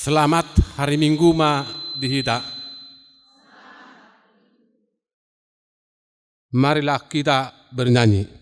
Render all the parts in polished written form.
Selamat hari Minggu ma dihita. Marilah kita bernyanyi.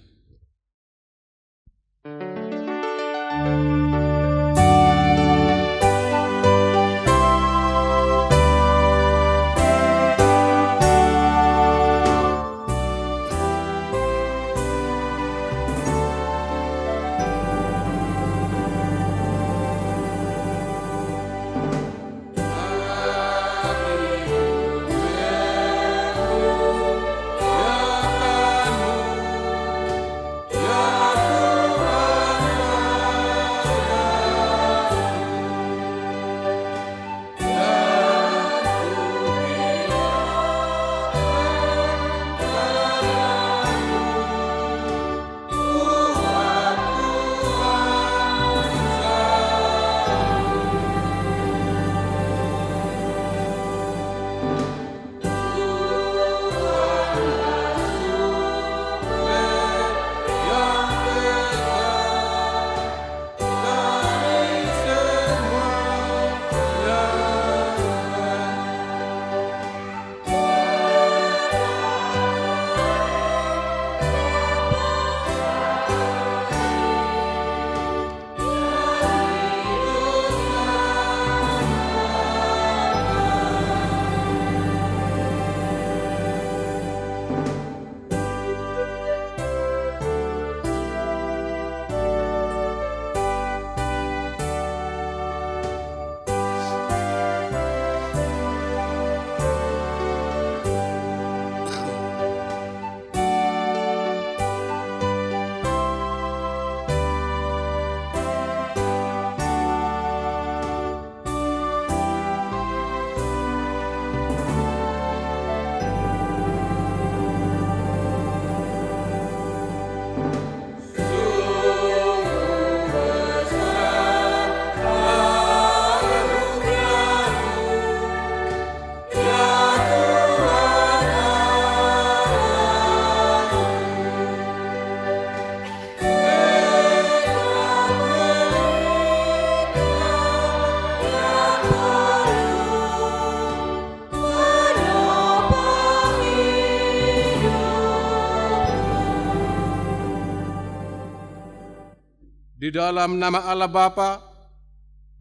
Di dalam nama Allah Bapa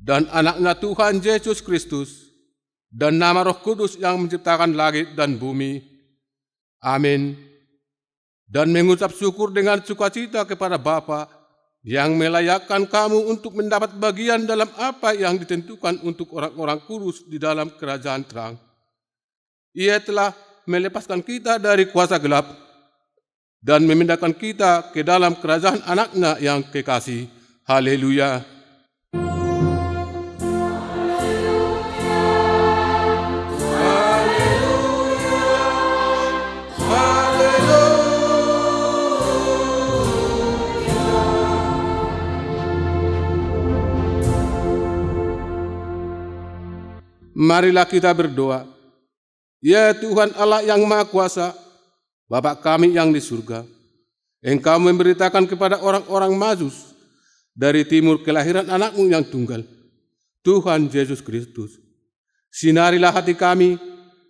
dan Anak-Nya Tuhan Yesus Kristus dan nama Roh Kudus yang menciptakan langit dan bumi. Amin. Dan mengucap syukur dengan sukacita kepada Bapa yang melayakkan kamu untuk mendapat bagian dalam apa yang ditentukan untuk orang-orang kudus di dalam kerajaan terang. Ia telah melepaskan kita dari kuasa gelap dan memindahkan kita ke dalam kerajaan Anak-Nya yang kekasih. Haleluya. Marilah kita berdoa. Ya Tuhan Allah yang Maha Kuasa, Bapa kami yang di surga, Engkau memberitakan kepada orang-orang Majus dari timur kelahiran Anak-Mu yang tunggal, Tuhan Yesus Kristus. Sinarilah hati kami,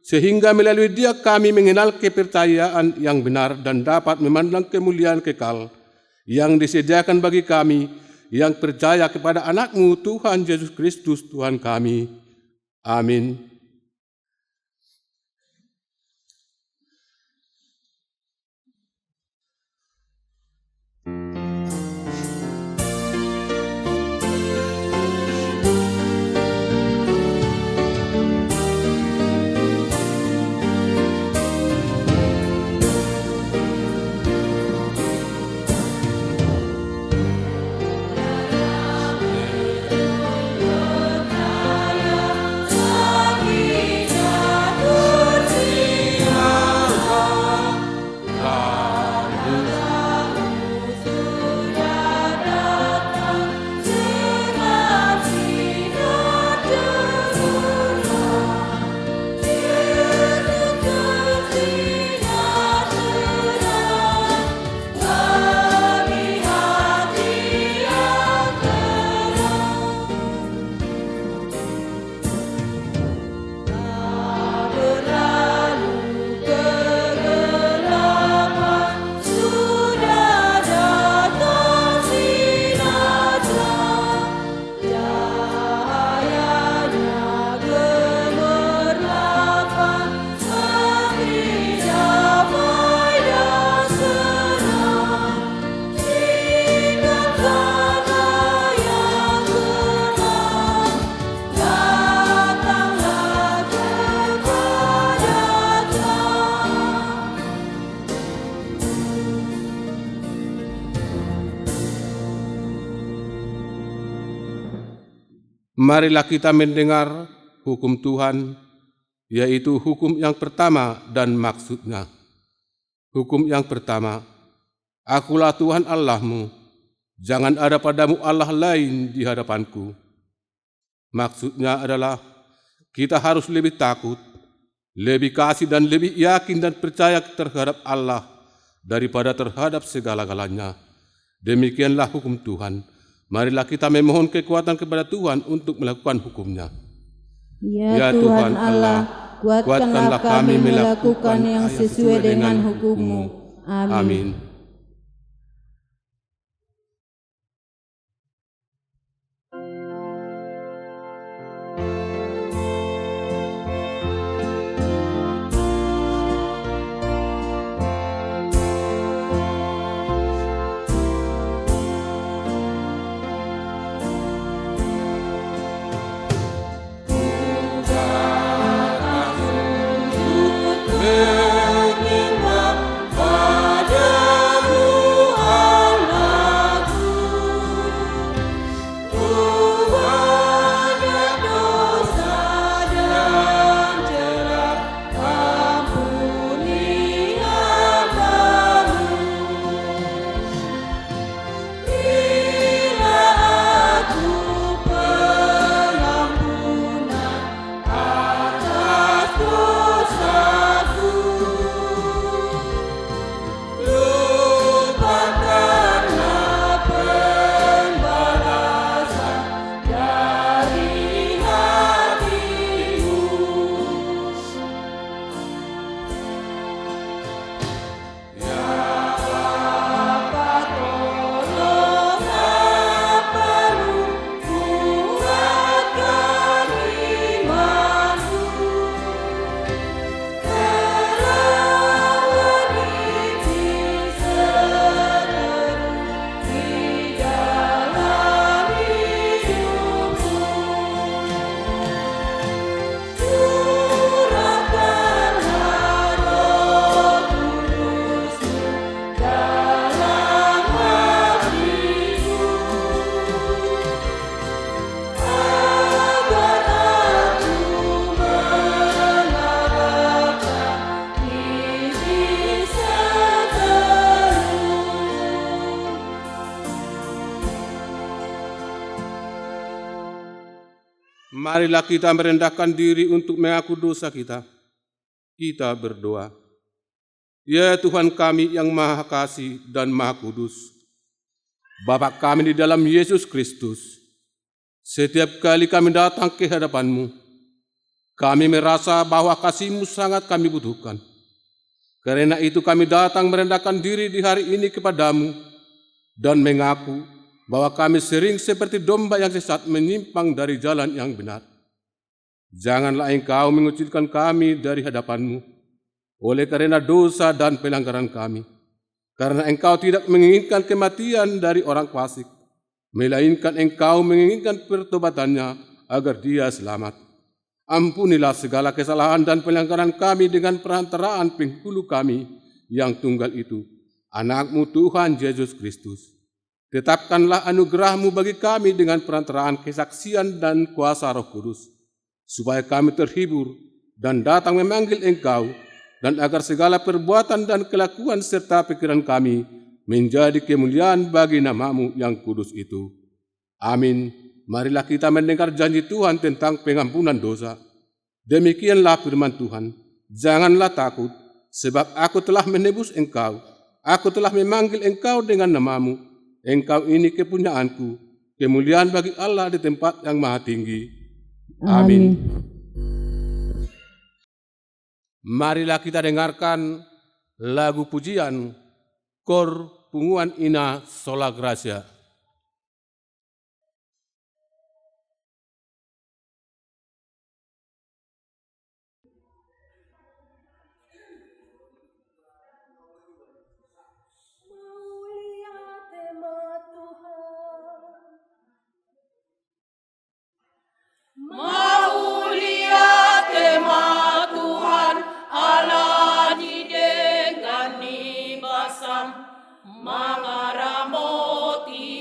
sehingga melalui Dia kami mengenal kepercayaan yang benar dan dapat memandang kemuliaan kekal yang disediakan bagi kami yang percaya kepada Anak-Mu, Tuhan Yesus Kristus, Tuhan kami. Amin. Amin. Marilah kita mendengar hukum Tuhan, yaitu hukum yang pertama dan maksudnya. Hukum yang pertama, Akulah Tuhan Allahmu, jangan ada padamu Allah lain di hadapanku. Maksudnya adalah kita harus lebih takut, lebih kasih dan lebih yakin dan percaya terhadap Allah daripada terhadap segala-galanya. Demikianlah hukum Tuhan. Marilah kita memohon kekuatan kepada Tuhan untuk melakukan hukumnya. Ya Tuhan Allah, kuatkanlah kami melakukan yang sesuai dengan hukum-Mu. Amin. Marilah kita merendahkan diri untuk mengaku dosa kita. Kita berdoa. Ya Tuhan kami yang Maha Kasih dan Maha Kudus, Bapa kami di dalam Yesus Kristus, setiap kali kami datang ke hadapan-Mu, kami merasa bahwa kasih-Mu sangat kami butuhkan. Karena itu kami datang merendahkan diri di hari ini kepada-Mu dan mengaku bahwa kami sering seperti domba yang sesat menyimpang dari jalan yang benar. Janganlah Engkau mengucilkan kami dari hadapan-Mu oleh karena dosa dan pelanggaran kami. Karena Engkau tidak menginginkan kematian dari orang fasik, melainkan Engkau menginginkan pertobatannya agar dia selamat. Ampunilah segala kesalahan dan pelanggaran kami dengan perantaraan penghulu kami yang tunggal itu, Anak-Mu Tuhan Yesus Kristus. Tetapkanlah anugerah-Mu bagi kami dengan perantaraan kesaksian dan kuasa Roh Kudus, supaya kami terhibur dan datang memanggil Engkau, dan agar segala perbuatan dan kelakuan serta pikiran kami menjadi kemuliaan bagi nama-Mu yang kudus itu. Amin. Marilah kita mendengar janji Tuhan tentang pengampunan dosa. Demikianlah firman Tuhan, janganlah takut, sebab aku telah menebus engkau. Aku telah memanggil engkau dengan nama-Mu. Engkau ini kepunyaanku, kemuliaan bagi Allah di tempat yang maha tinggi. Amin. Marilah kita dengarkan lagu pujian Kor Punguan Ina Sola Gracia. Mangaramoti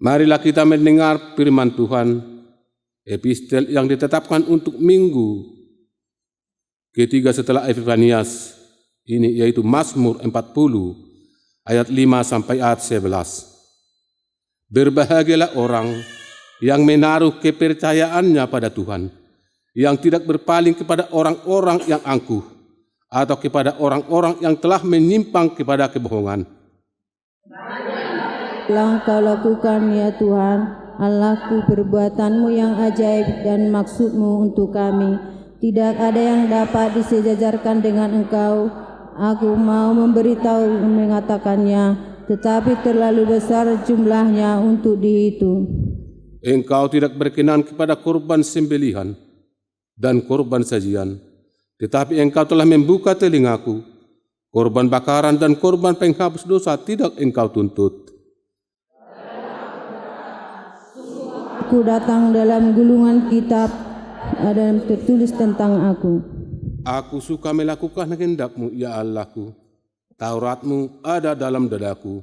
Marilah kita mendengar firman Tuhan, epistel yang ditetapkan untuk minggu ketiga setelah Epifanias ini, yaitu Mazmur 40 ayat 5 sampai ayat 11. Berbahagialah orang yang menaruh kepercayaannya pada Tuhan, yang tidak berpaling kepada orang-orang yang angkuh atau kepada orang-orang yang telah menyimpang kepada kebohongan. Telah Engkau lakukan ya Tuhan, Allahku, perbuatanmu yang ajaib dan maksudmu untuk kami. Tidak ada yang dapat disejajarkan dengan Engkau. Aku mau memberitahu mengatakannya, tetapi terlalu besar jumlahnya untuk dihitung. Engkau tidak berkenan kepada korban sembelihan dan korban sajian, tetapi Engkau telah membuka telingaku. Korban bakaran dan korban penghapus dosa tidak Engkau tuntut. Aku datang dalam gulungan kitab dan tertulis tentang aku. Aku suka melakukan kehendak-Mu, ya Allahku. Taurat-Mu ada dalam dadaku.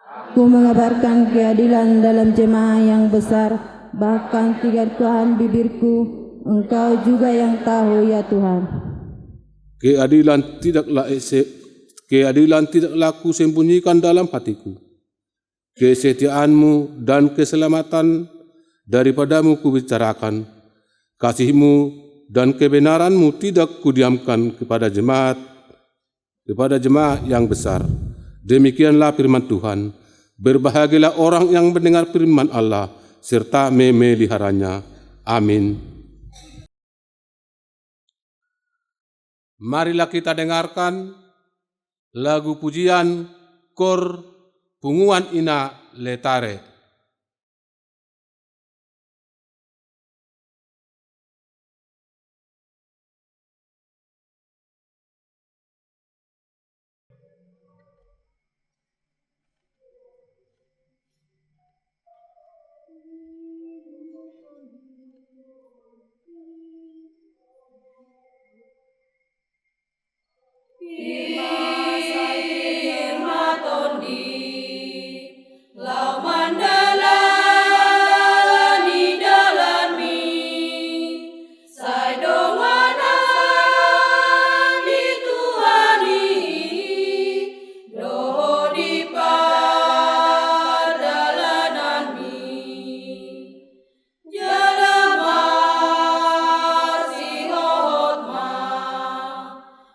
Aku mengabarkan keadilan dalam jemaah yang besar, bahkan tiga Tuhan bibirku, Engkau juga yang tahu ya Tuhan. Keadilan tidaklah kusembunyikan dalam hatiku. Kesetiaan-Mu dan keselamatan daripadamu kubicarakan. Kasih-Mu dan kebenaran-Mu tidak kudiamkan kepada jemaat yang besar. Demikianlah firman Tuhan. Berbahagialah orang yang mendengar firman Allah serta memeliharanya. Amin. Marilah kita dengarkan lagu pujian Kor Punguan Ina Letare.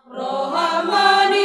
Rohamani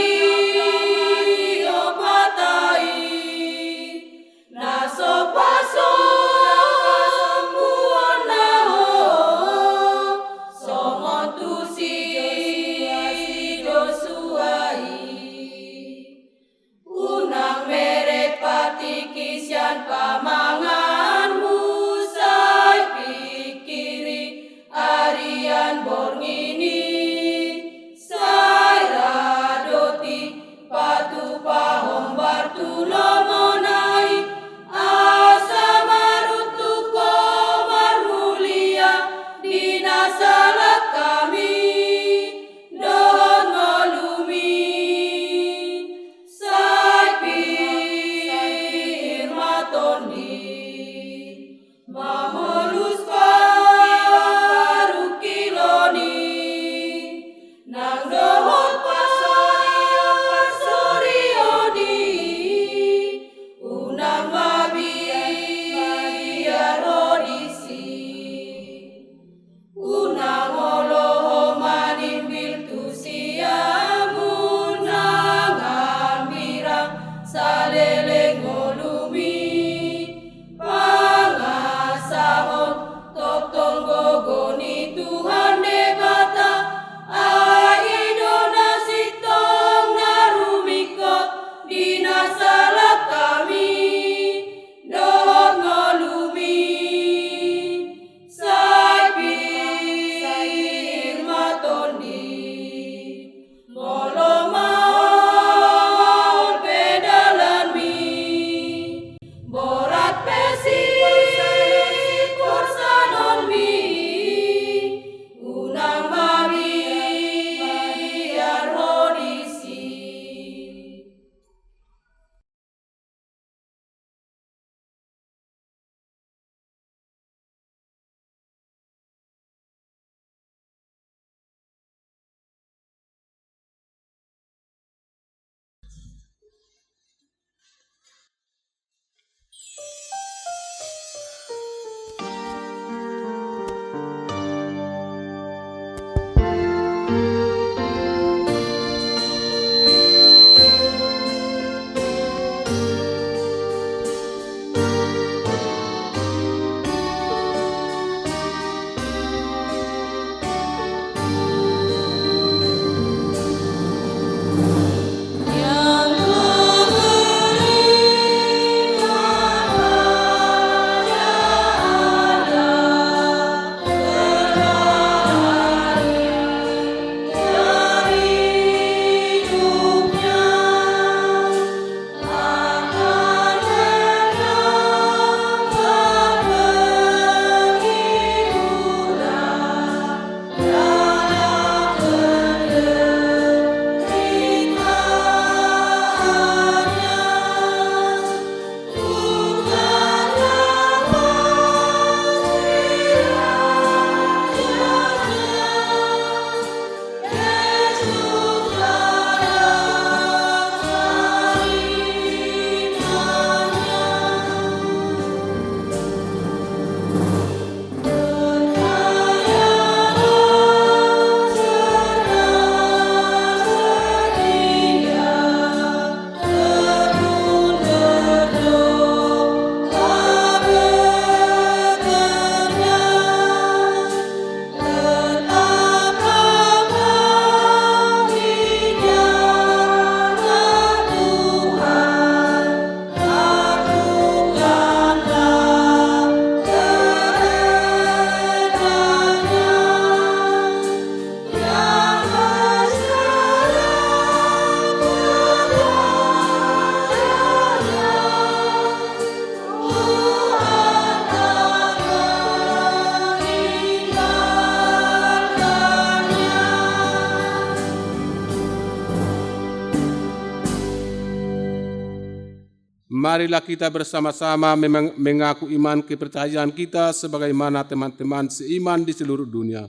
Marilah kita bersama-sama mengaku iman kepercayaan kita sebagaimana teman-teman seiman di seluruh dunia.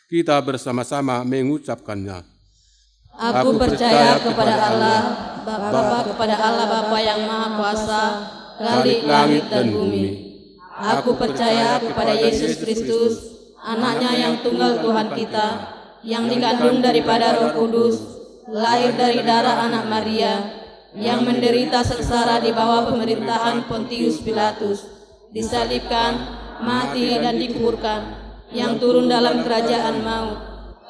Kita bersama-sama mengucapkannya. Aku percaya kepada Allah, kepada Allah Bapa yang Maha Kuasa, Khalik langit dan bumi. Aku percaya kepada Yesus Kristus, anaknya yang tunggal Tuhan kita, yang dikandung daripada Roh Kudus, lahir dari darah anak Maria, yang menderita sengsara di bawah pemerintahan Pontius Pilatus, disalibkan, mati dan dikuburkan, yang turun dalam kerajaan maut,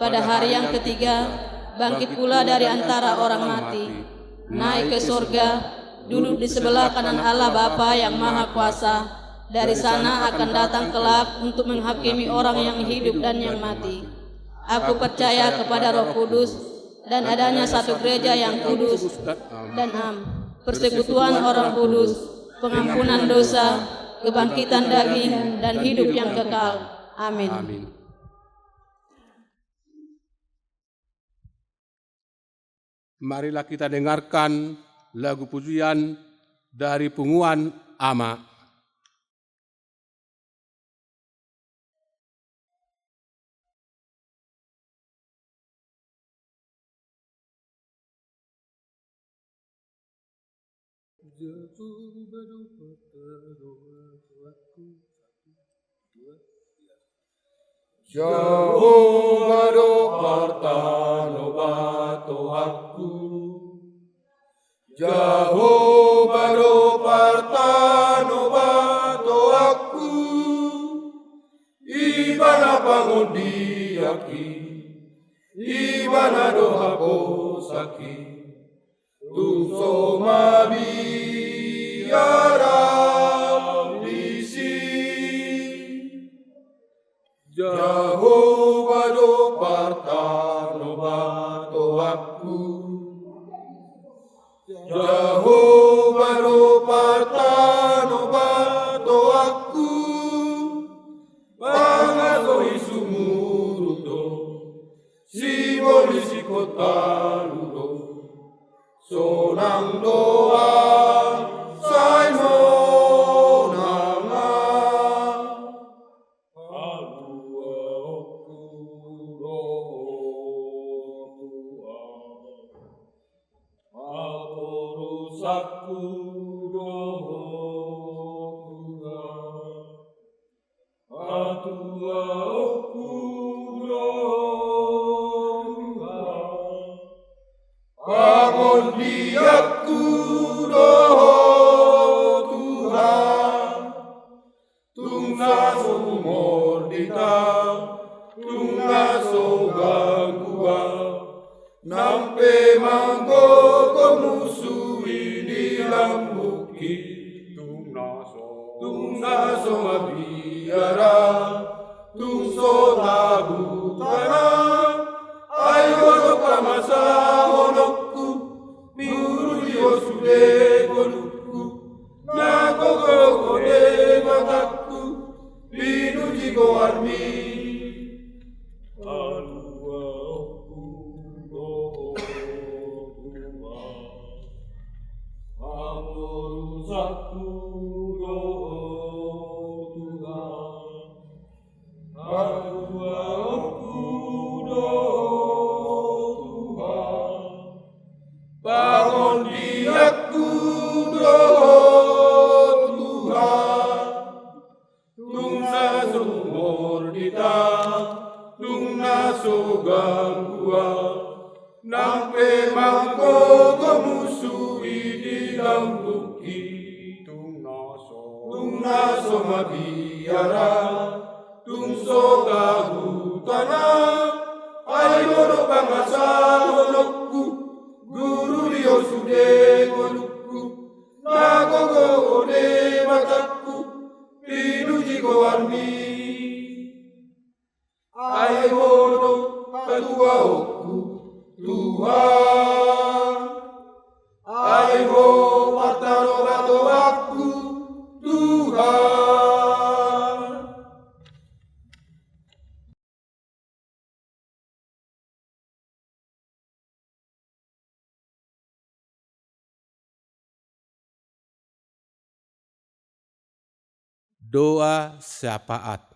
pada hari yang ketiga, bangkit pula dari antara orang mati, naik ke sorga, duduk di sebelah kanan Allah Bapa yang Maha Kuasa. Dari sana akan datang kelak untuk menghakimi orang yang hidup dan yang mati. Aku percaya kepada Roh Kudus dan adanya satu gereja yang kudus dan persekutuan orang kudus, pengampunan dosa, kebangkitan daging, dan hidup yang kekal. Amin. Marilah kita dengarkan lagu pujian dari Punguan Ama. Jehovah parta bato aku, Jehovah parta bato aku, ibana pangodi aki, ibana doha posaki, tungso mabiara bisi. Jehovah parta bato aku, Jehovah parta bato aku, pangaso isumuruto, si bolisi kota ludo, sonang doa, saimo. Nampe manggogo musui di lambuki, tungnaso mabiara, tungso tabu tanah, ayo kamasa honokku, buru yosude golukku, nagogo kode mataku, binu jigo armi. Nampe manggogo musui di lambuki, tungnaso mabiara, tungso gagu tanah, ayo bangasa honokku, guru dio sude golukku, nagogo ode mataku, pinu jigo armi, ayo patua oku, Tuhan, ayo partano bato aku, Tuhan. Doa syafaat.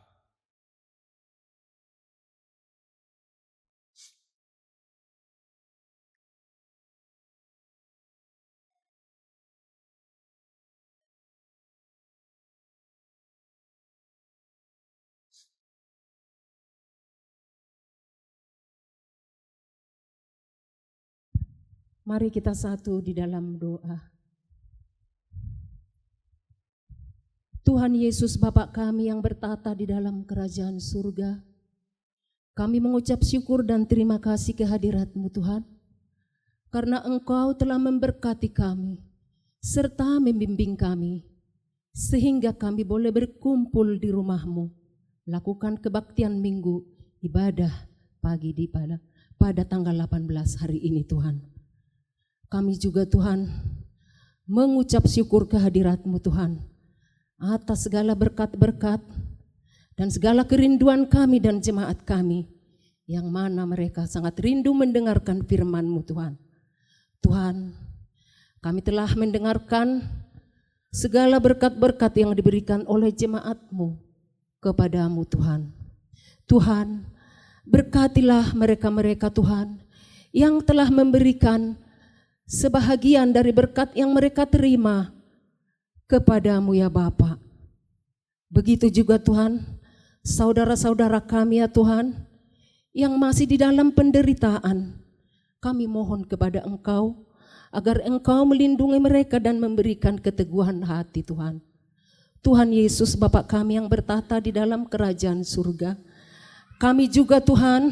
Mari kita satu di dalam doa. Tuhan Yesus Bapa kami yang bertata di dalam kerajaan surga, kami mengucap syukur dan terima kasih kehadirat-Mu Tuhan, karena Engkau telah memberkati kami, serta membimbing kami, sehingga kami boleh berkumpul di rumah-Mu, lakukan kebaktian minggu, ibadah pagi pada tanggal 18 hari ini Tuhan. Kami juga Tuhan mengucap syukur kehadirat-Mu Tuhan atas segala berkat-berkat dan segala kerinduan kami dan jemaat kami yang mana mereka sangat rindu mendengarkan firman-Mu Tuhan. Tuhan, kami telah mendengarkan segala berkat-berkat yang diberikan oleh jemaat-Mu kepadamu Tuhan. Tuhan, berkatilah mereka-mereka Tuhan yang telah memberikan sebahagian dari berkat yang mereka terima kepadamu ya Bapa. Begitu juga Tuhan, saudara-saudara kami ya Tuhan, yang masih di dalam penderitaan, kami mohon kepada Engkau, agar Engkau melindungi mereka dan memberikan keteguhan hati Tuhan. Tuhan Yesus Bapa kami yang bertata di dalam kerajaan surga, kami juga Tuhan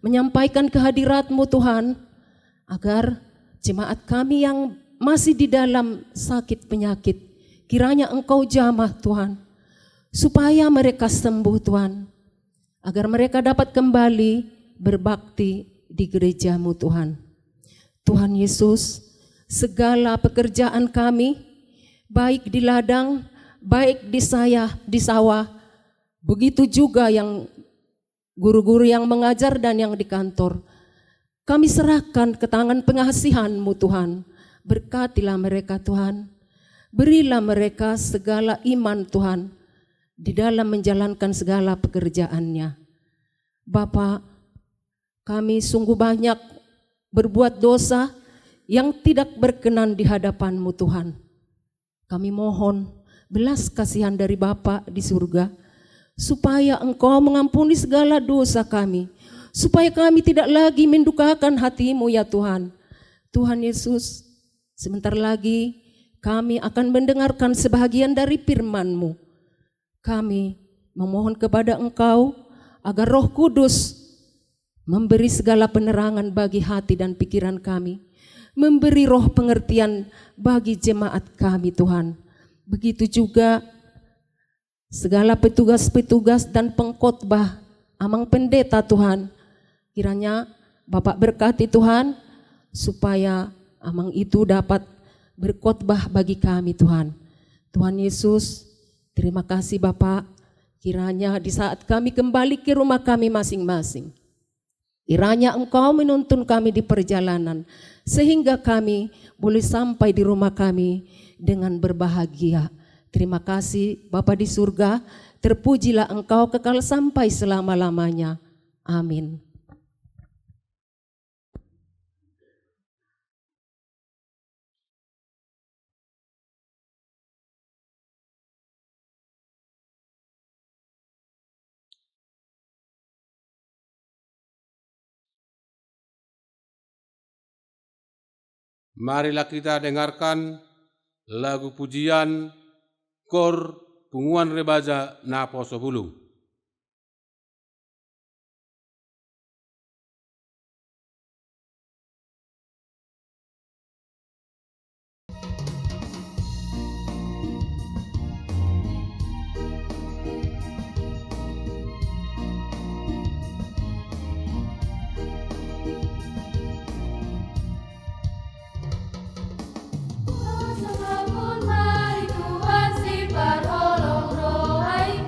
menyampaikan kehadirat-Mu Tuhan, agar jemaat kami yang masih di dalam sakit penyakit, kiranya Engkau jamah Tuhan, supaya mereka sembuh Tuhan, agar mereka dapat kembali berbakti di gereja-Mu Tuhan. Tuhan Yesus, segala pekerjaan kami, baik di ladang, baik di sawah, begitu juga yang guru-guru yang mengajar dan yang di kantor, kami serahkan ke tangan pengasihan-Mu Tuhan. Berkatilah mereka Tuhan. Berilah mereka segala iman Tuhan di dalam menjalankan segala pekerjaannya. Bapa, kami sungguh banyak berbuat dosa yang tidak berkenan di hadapan-Mu Tuhan. Kami mohon belas kasihan dari Bapa di surga, supaya Engkau mengampuni segala dosa kami, supaya kami tidak lagi mendukakan hati-Mu ya Tuhan. Tuhan Yesus, sebentar lagi kami akan mendengarkan sebahagian dari firman-Mu. Kami memohon kepada Engkau agar Roh Kudus memberi segala penerangan bagi hati dan pikiran kami, memberi roh pengertian bagi jemaat kami Tuhan. Begitu juga segala petugas-petugas dan pengkhotbah, amang pendeta Tuhan, kiranya Bapak berkati Tuhan, supaya amang itu dapat berkhotbah bagi kami Tuhan. Tuhan Yesus, terima kasih Bapak, kiranya di saat kami kembali ke rumah kami masing-masing, kiranya Engkau menuntun kami di perjalanan, sehingga kami boleh sampai di rumah kami dengan berbahagia. Terima kasih Bapa di surga, terpujilah Engkau kekal sampai selama-lamanya. Amin. Marilah kita dengarkan lagu pujian Kor Punguan Rebaja na Poso Bulung. Mari Tuhan si parolong rohai,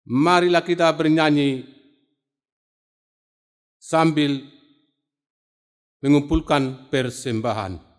marilah kita bernyanyi sambil mengumpulkan persembahan.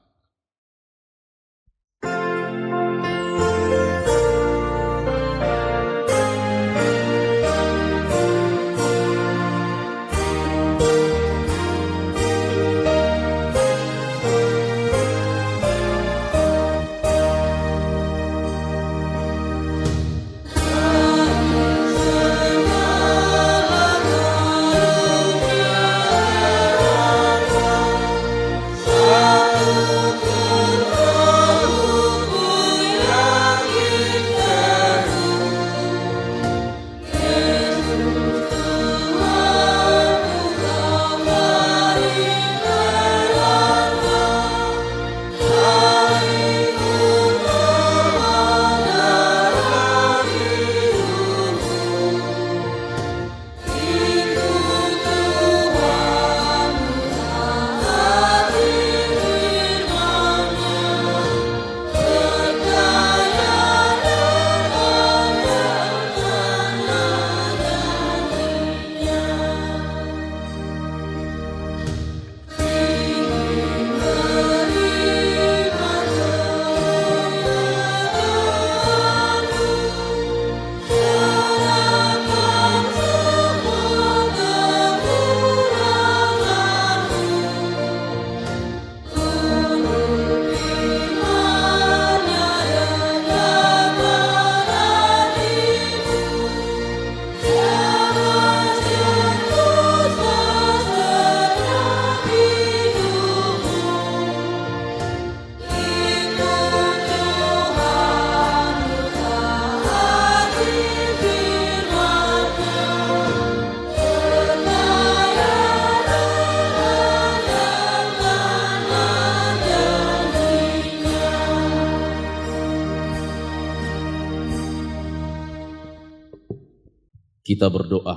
Kita berdoa.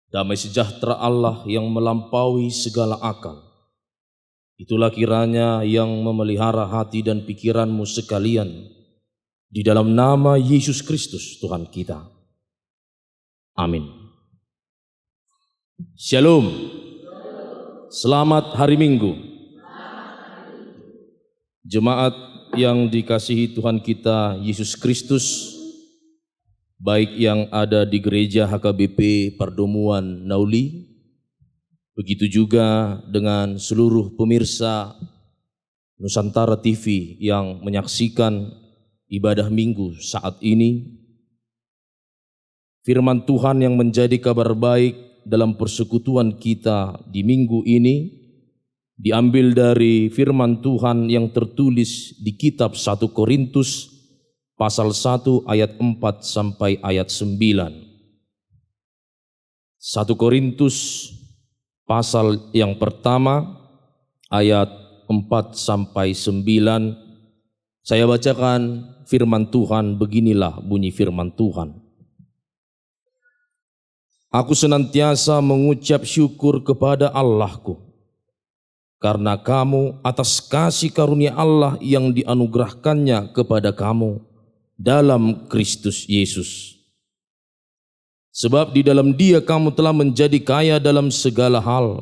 Damai sejahtera Allah yang melampaui segala akal, itulah kiranya yang memelihara hati dan pikiranmu sekalian di dalam nama Yesus Kristus Tuhan kita. Amin. Shalom. Selamat hari Minggu. Jemaat yang dikasihi Tuhan kita Yesus Kristus, baik yang ada di gereja HKBP Perdomuan Nauli, begitu juga dengan seluruh pemirsa Nusantara TV yang menyaksikan ibadah minggu saat ini. Firman Tuhan yang menjadi kabar baik dalam persekutuan kita di minggu ini diambil dari firman Tuhan yang tertulis di kitab 1 Korintus pasal 1 ayat 4 sampai ayat 9. 1 Korintus pasal yang pertama ayat 4 sampai 9. Saya bacakan firman Tuhan, beginilah bunyi firman Tuhan. Aku senantiasa mengucap syukur kepada Allahku karena kamu atas kasih karunia Allah yang dianugerahkannya kepada kamu dalam Kristus Yesus. Sebab di dalam Dia kamu telah menjadi kaya dalam segala hal,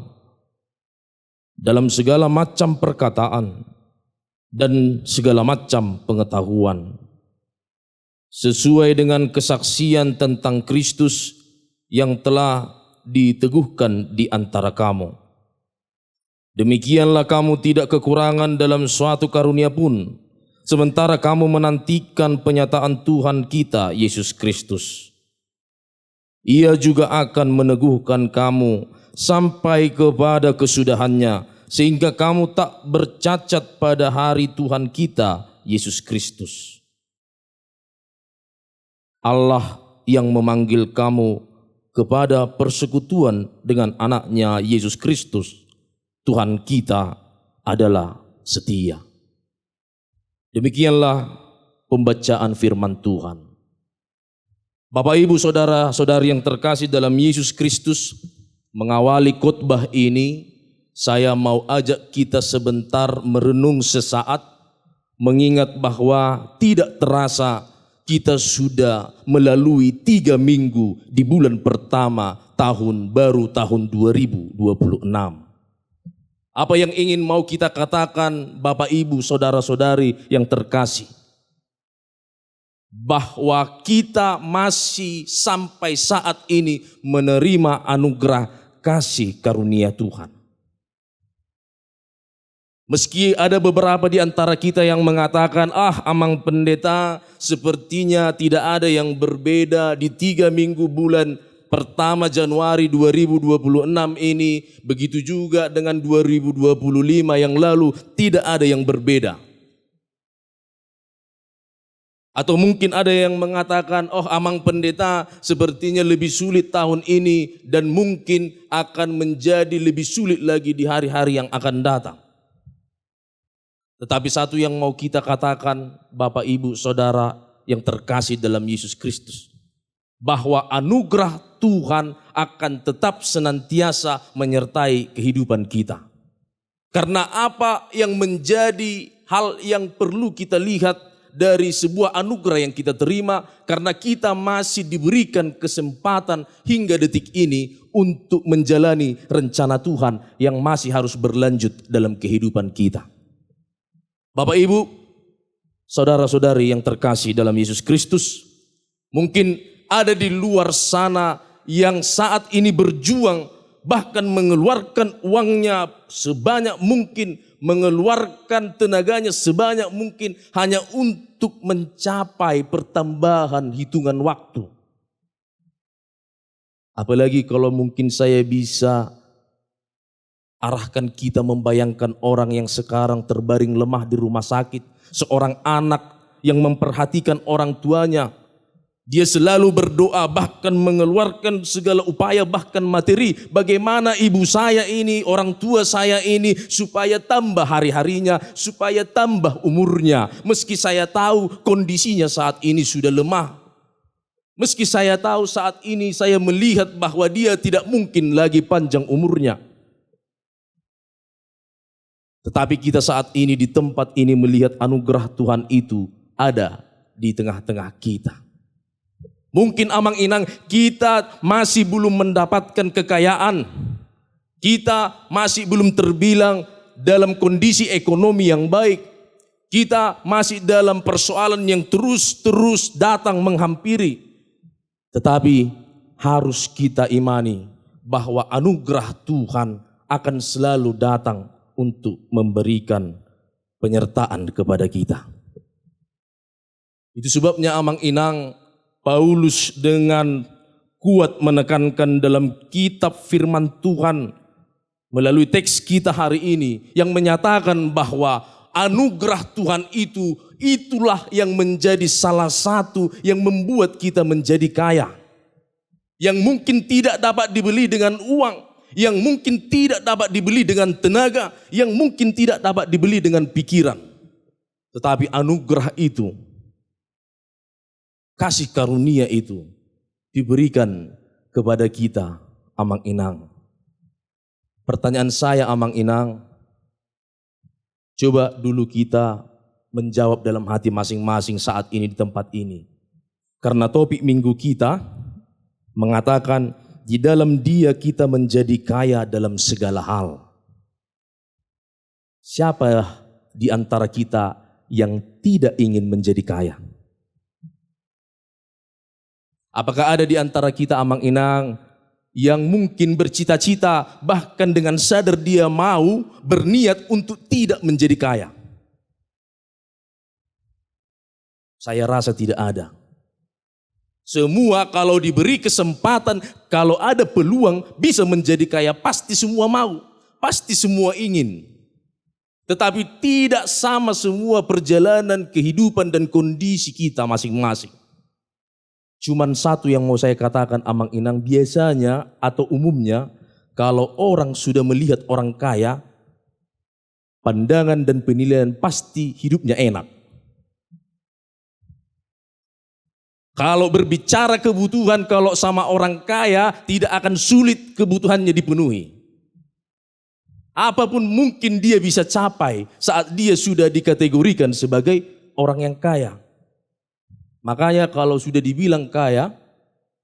dalam segala macam perkataan dan segala macam pengetahuan, sesuai dengan kesaksian tentang Kristus yang telah diteguhkan di antara kamu. Demikianlah kamu tidak kekurangan dalam suatu karunia pun, sementara kamu menantikan penyataan Tuhan kita Yesus Kristus. Ia juga akan meneguhkan kamu sampai kepada kesudahannya, sehingga kamu tak bercacat pada hari Tuhan kita Yesus Kristus. Allah yang memanggil kamu kepada persekutuan dengan anaknya Yesus Kristus, Tuhan kita, adalah setia. Demikianlah pembacaan firman Tuhan. Bapak, Ibu, Saudara-saudari yang terkasih dalam Yesus Kristus, mengawali khotbah ini, saya mau ajak kita sebentar merenung sesaat, mengingat bahwa tidak terasa kita sudah melalui 3 minggu di bulan pertama tahun baru tahun 2026. Apa yang ingin mau kita katakan Bapak Ibu saudara-saudari yang terkasih? Bahwa kita masih sampai saat ini menerima anugerah kasih karunia Tuhan. Meski ada beberapa di antara kita yang mengatakan, Amang Pendeta sepertinya tidak ada yang berbeda di 3 minggu bulan pertama Januari 2026 ini, begitu juga dengan 2025 yang lalu, tidak ada yang berbeda. Atau mungkin ada yang mengatakan, Amang Pendeta sepertinya lebih sulit tahun ini dan mungkin akan menjadi lebih sulit lagi di hari-hari yang akan datang. Tetapi satu yang mau kita katakan Bapak Ibu Saudara yang terkasih dalam Yesus Kristus, bahwa anugerah Tuhan akan tetap senantiasa menyertai kehidupan kita. Karena apa yang menjadi hal yang perlu kita lihat dari sebuah anugerah yang kita terima, karena kita masih diberikan kesempatan hingga detik ini untuk menjalani rencana Tuhan yang masih harus berlanjut dalam kehidupan kita. Bapak Ibu, saudara-saudari yang terkasih dalam Yesus Kristus, mungkin ada di luar sana yang saat ini berjuang, bahkan mengeluarkan uangnya sebanyak mungkin, mengeluarkan tenaganya sebanyak mungkin hanya untuk mencapai pertambahan hitungan waktu. Apalagi kalau mungkin saya bisa arahkan kita membayangkan orang yang sekarang terbaring lemah di rumah sakit, seorang anak yang memperhatikan orang tuanya. Dia selalu berdoa, bahkan mengeluarkan segala upaya, bahkan materi. Bagaimana ibu saya ini, orang tua saya ini, supaya tambah hari-harinya, supaya tambah umurnya. Meski saya tahu kondisinya saat ini sudah lemah. Meski saya tahu saat ini saya melihat bahwa dia tidak mungkin lagi panjang umurnya. Tetapi kita saat ini di tempat ini melihat anugerah Tuhan itu ada di tengah-tengah kita. Mungkin Amang Inang kita masih belum mendapatkan kekayaan. Kita masih belum terbilang dalam kondisi ekonomi yang baik. Kita masih dalam persoalan yang terus datang menghampiri. Tetapi harus kita imani bahwa anugerah Tuhan akan selalu datang untuk memberikan penyertaan kepada kita. Itu sebabnya Amang Inang, Paulus dengan kuat menekankan dalam kitab firman Tuhan melalui teks kita hari ini yang menyatakan bahwa anugerah Tuhan itulah yang menjadi salah satu yang membuat kita menjadi kaya. Yang mungkin tidak dapat dibeli dengan uang, yang mungkin tidak dapat dibeli dengan tenaga, yang mungkin tidak dapat dibeli dengan pikiran. Tetapi anugerah itu, kasih karunia itu diberikan kepada kita, Amang Inang. Pertanyaan saya, Amang Inang, coba dulu kita menjawab dalam hati masing-masing saat ini di tempat ini. Karena topik minggu kita mengatakan, di dalam Dia kita menjadi kaya dalam segala hal. Siapa di antara kita yang tidak ingin menjadi kaya? Apakah ada di antara kita, Amang Inang, yang mungkin bercita-cita bahkan dengan sadar dia mau berniat untuk tidak menjadi kaya? Saya rasa tidak ada. Semua kalau diberi kesempatan, kalau ada peluang bisa menjadi kaya, pasti semua mau, pasti semua ingin. Tetapi tidak sama semua perjalanan kehidupan dan kondisi kita masing-masing. Cuman satu yang mau saya katakan, Amang Inang, biasanya atau umumnya kalau orang sudah melihat orang kaya, pandangan dan penilaian pasti hidupnya enak. Kalau berbicara kebutuhan, kalau sama orang kaya tidak akan sulit kebutuhannya dipenuhi. Apapun mungkin dia bisa capai saat dia sudah dikategorikan sebagai orang yang kaya. Makanya kalau sudah dibilang kaya,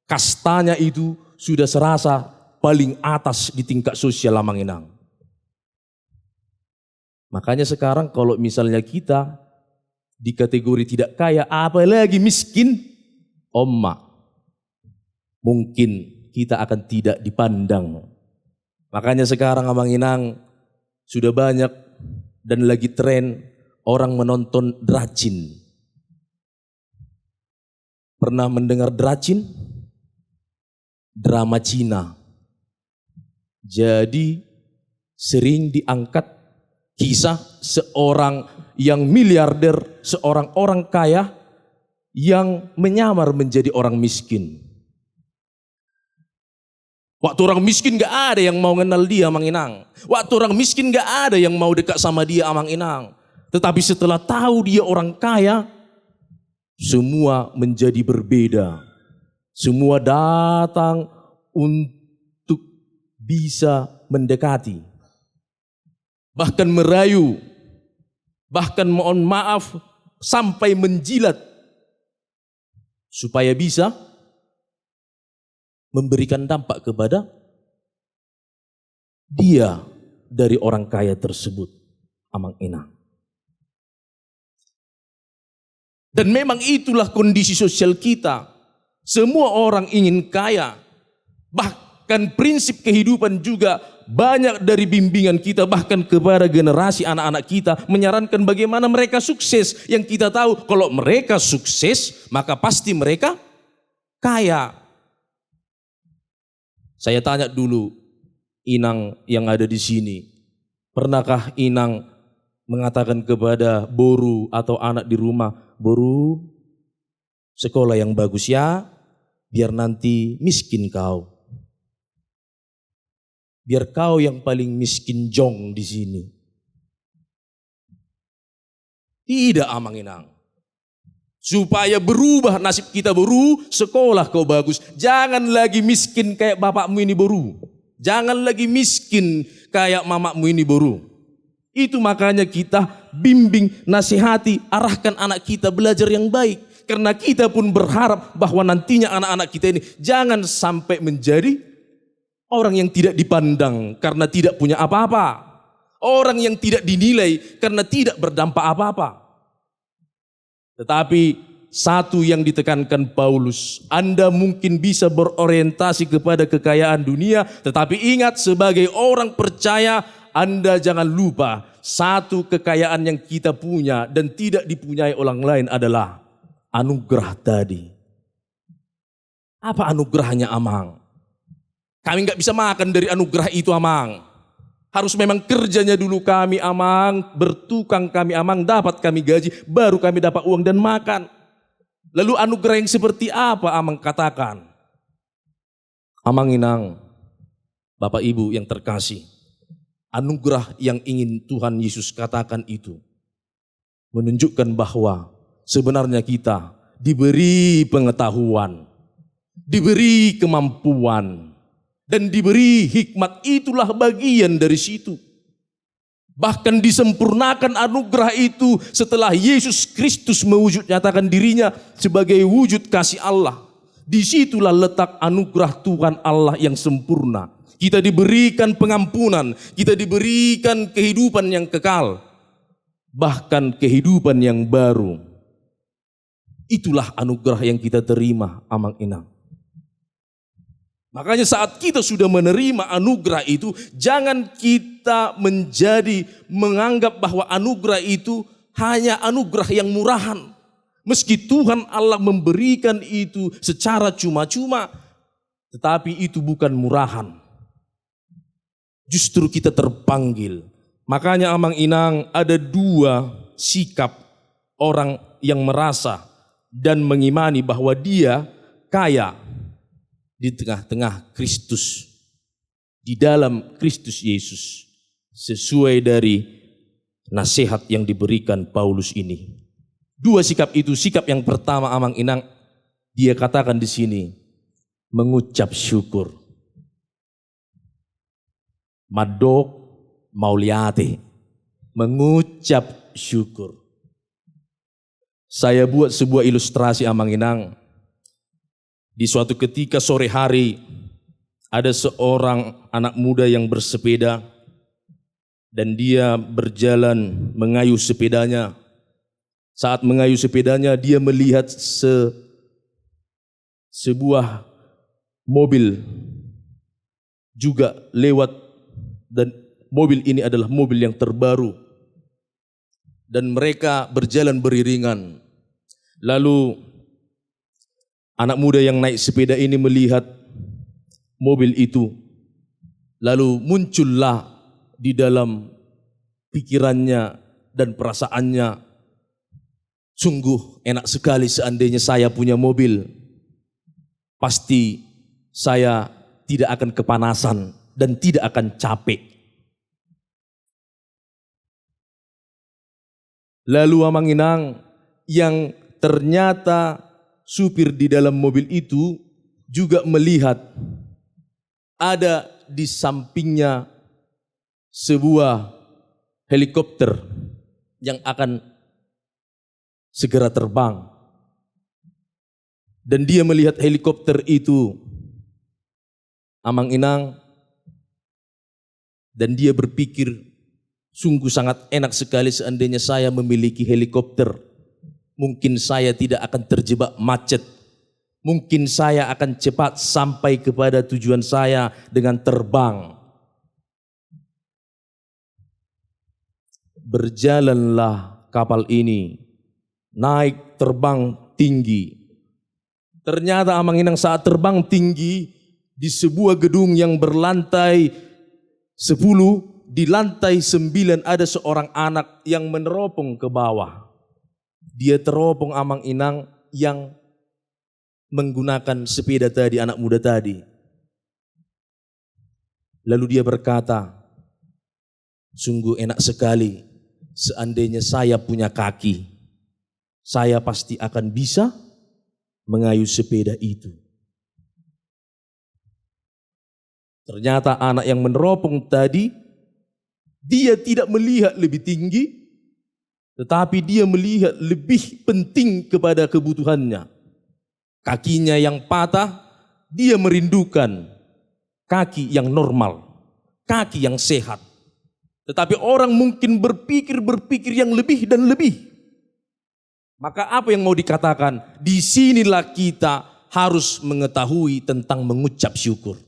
kastanya itu sudah serasa paling atas di tingkat sosial Amanginang. Makanya sekarang kalau misalnya kita di kategori tidak kaya, apalagi miskin, mungkin kita akan tidak dipandang. Makanya sekarang Amanginang sudah banyak dan lagi tren orang menonton dracin. Pernah mendengar dracin? Drama Cina. Jadi sering diangkat kisah seorang yang miliarder, seorang orang kaya yang menyamar menjadi orang miskin. Waktu orang miskin gak ada yang mau kenal dia Amanginang. Waktu orang miskin gak ada yang mau dekat sama dia Amanginang. Tetapi setelah tahu dia orang kaya, semua menjadi berbeda. Semua datang untuk bisa mendekati. Bahkan merayu. Bahkan mohon maaf sampai menjilat. Supaya bisa memberikan dampak kepada dia dari orang kaya tersebut, Amanginang. Dan memang itulah kondisi sosial kita. Semua orang ingin kaya. Bahkan prinsip kehidupan juga banyak dari bimbingan kita bahkan kepada generasi anak-anak kita menyarankan bagaimana mereka sukses. Yang kita tahu kalau mereka sukses maka pasti mereka kaya. Saya tanya dulu Inang yang ada di sini, pernahkah Inang mengatakan kepada Boru atau anak di rumah, Boru sekolah yang bagus ya, biar nanti miskin kau. Biar kau yang paling miskin jong di sini. Tidak Amanginang. Supaya berubah nasib kita Boru, sekolah kau bagus. Jangan lagi miskin kayak bapakmu ini Boru. Jangan lagi miskin kayak mamamu ini Boru. Itu makanya kita bimbing, nasihati, arahkan anak kita belajar yang baik. Karena kita pun berharap bahwa nantinya anak-anak kita ini jangan sampai menjadi orang yang tidak dipandang karena tidak punya apa-apa. Orang yang tidak dinilai karena tidak berdampak apa-apa. Tetapi satu yang ditekankan Paulus, Anda mungkin bisa berorientasi kepada kekayaan dunia, tetapi ingat sebagai orang percaya, Anda jangan lupa satu kekayaan yang kita punya dan tidak dipunyai orang lain adalah anugerah tadi. Apa anugerahnya Amang? Kami nggak bisa makan dari anugerah itu Amang. Harus memang kerjanya dulu kami Amang, bertukang kami Amang, dapat kami gaji, baru kami dapat uang dan makan. Lalu anugerah yang seperti apa Amang katakan? Amanginang, Bapak Ibu yang terkasih, anugerah yang ingin Tuhan Yesus katakan itu menunjukkan bahwa sebenarnya kita diberi pengetahuan, diberi kemampuan, dan diberi hikmat. Itulah bagian dari situ. Bahkan disempurnakan anugerah itu setelah Yesus Kristus mewujud nyatakan dirinya sebagai wujud kasih Allah. Disitulah letak anugerah Tuhan Allah yang sempurna. Kita diberikan pengampunan, kita diberikan kehidupan yang kekal, bahkan kehidupan yang baru. Itulah anugerah yang kita terima Amanginang. Makanya saat kita sudah menerima anugerah itu, jangan kita menganggap bahwa anugerah itu hanya anugerah yang murahan. Meski Tuhan Allah memberikan itu secara cuma-cuma, tetapi itu bukan murahan. Justru kita terpanggil. Makanya Amanginang ada dua sikap orang yang merasa dan mengimani bahwa dia kaya di tengah-tengah Kristus, di dalam Kristus Yesus, sesuai dari nasihat yang diberikan Paulus ini. Dua sikap itu, sikap yang pertama Amanginang, dia katakan di sini, mengucap syukur. Madok mauliate, mengucap syukur. saya buat sebuah ilustrasi Amang Inang. Di suatu ketika sore hari, ada seorang anak muda yang bersepeda dan dia berjalan mengayuh sepedanya. Saat mengayuh sepedanya, dia melihat sebuah mobil juga lewat, dan mobil ini adalah mobil yang terbaru. Dan mereka berjalan beriringan. Lalu anak muda yang naik sepeda ini melihat mobil itu. Lalu muncullah di dalam pikirannya dan perasaannya, sungguh enak sekali seandainya saya punya mobil. Pasti saya tidak akan kepanasan dan tidak akan capek. Lalu Amang Inang, yang ternyata supir di dalam mobil itu juga melihat ada di sampingnya sebuah helikopter yang akan segera terbang. Dan dia melihat helikopter itu, Amang Inang, dan dia berpikir, sungguh sangat enak sekali seandainya saya memiliki helikopter. Mungkin saya tidak akan terjebak macet. Mungkin saya akan cepat sampai kepada tujuan saya dengan terbang. Berjalanlah kapal ini, naik terbang tinggi. Ternyata Amang Inang saat terbang tinggi di sebuah gedung yang berlantai 10, di lantai 9 ada seorang anak yang meneropong ke bawah. Dia teropong Amang Inang yang menggunakan sepeda tadi, anak muda tadi. Lalu dia berkata, sungguh enak sekali seandainya saya punya kaki. Saya pasti akan bisa mengayuh sepeda itu. Ternyata anak yang meneropong tadi, dia tidak melihat lebih tinggi, tetapi dia melihat lebih penting kepada kebutuhannya. Kakinya yang patah, dia merindukan kaki yang normal, kaki yang sehat. Tetapi orang mungkin berpikir yang lebih dan lebih. Maka apa yang mau dikatakan? Disinilah kita harus mengetahui tentang mengucap syukur.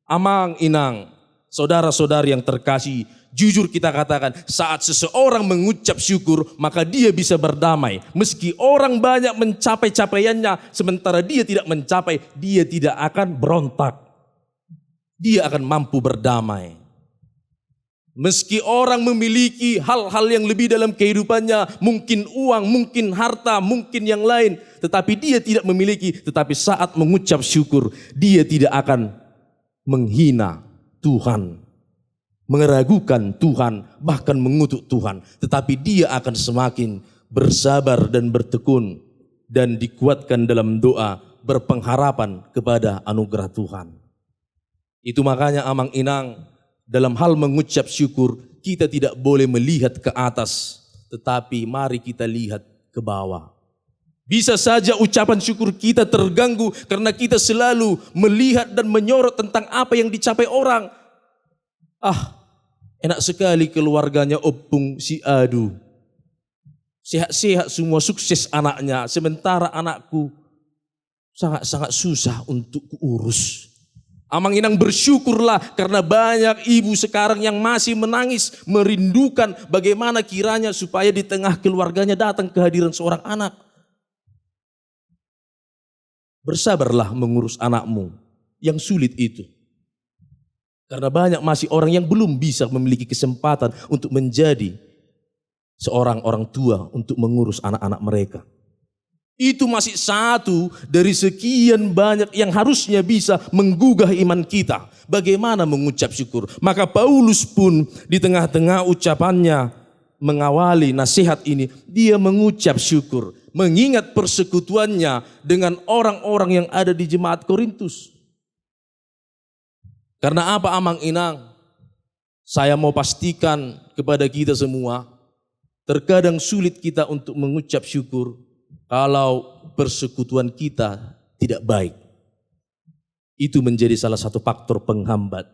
Amang Inang, saudara-saudari yang terkasih, jujur kita katakan, saat seseorang mengucap syukur, maka dia bisa berdamai. Meski orang banyak mencapai capaiannya, sementara dia tidak mencapai, dia tidak akan berontak. Dia akan mampu berdamai. Meski orang memiliki hal-hal yang lebih dalam kehidupannya, mungkin uang, mungkin harta, mungkin yang lain, tetapi dia tidak memiliki, tetapi saat mengucap syukur, dia tidak akan menghina Tuhan, meragukan Tuhan, bahkan mengutuk Tuhan. Tetapi dia akan semakin bersabar dan bertekun dan dikuatkan dalam doa, berpengharapan kepada anugerah Tuhan. Itu makanya Amang Inang, dalam hal mengucap syukur, kita tidak boleh melihat ke atas, tetapi mari kita lihat ke bawah. Bisa saja ucapan syukur kita terganggu karena kita selalu melihat dan menyorot tentang apa yang dicapai orang. Enak sekali keluarganya Opung si Adu. Sehat-sehat semua, sukses anaknya. Sementara anakku sangat-sangat susah untuk urus. Amang Inang bersyukurlah karena banyak ibu sekarang yang masih menangis, merindukan bagaimana kiranya supaya di tengah keluarganya datang kehadiran seorang anak. Bersabarlah mengurus anakmu yang sulit itu. Karena banyak masih orang yang belum bisa memiliki kesempatan untuk menjadi seorang orang tua untuk mengurus anak-anak mereka. Itu masih satu dari sekian banyak yang harusnya bisa menggugah iman kita. Bagaimana mengucap syukur. Maka Paulus pun di tengah-tengah ucapannya mengawali nasihat ini, dia mengucap syukur. Mengingat persekutuannya dengan orang-orang yang ada di jemaat Korintus. Karena apa Amang Inang? Saya mau pastikan kepada kita semua, terkadang sulit kita untuk mengucap syukur kalau persekutuan kita tidak baik. Itu menjadi salah satu faktor penghambat.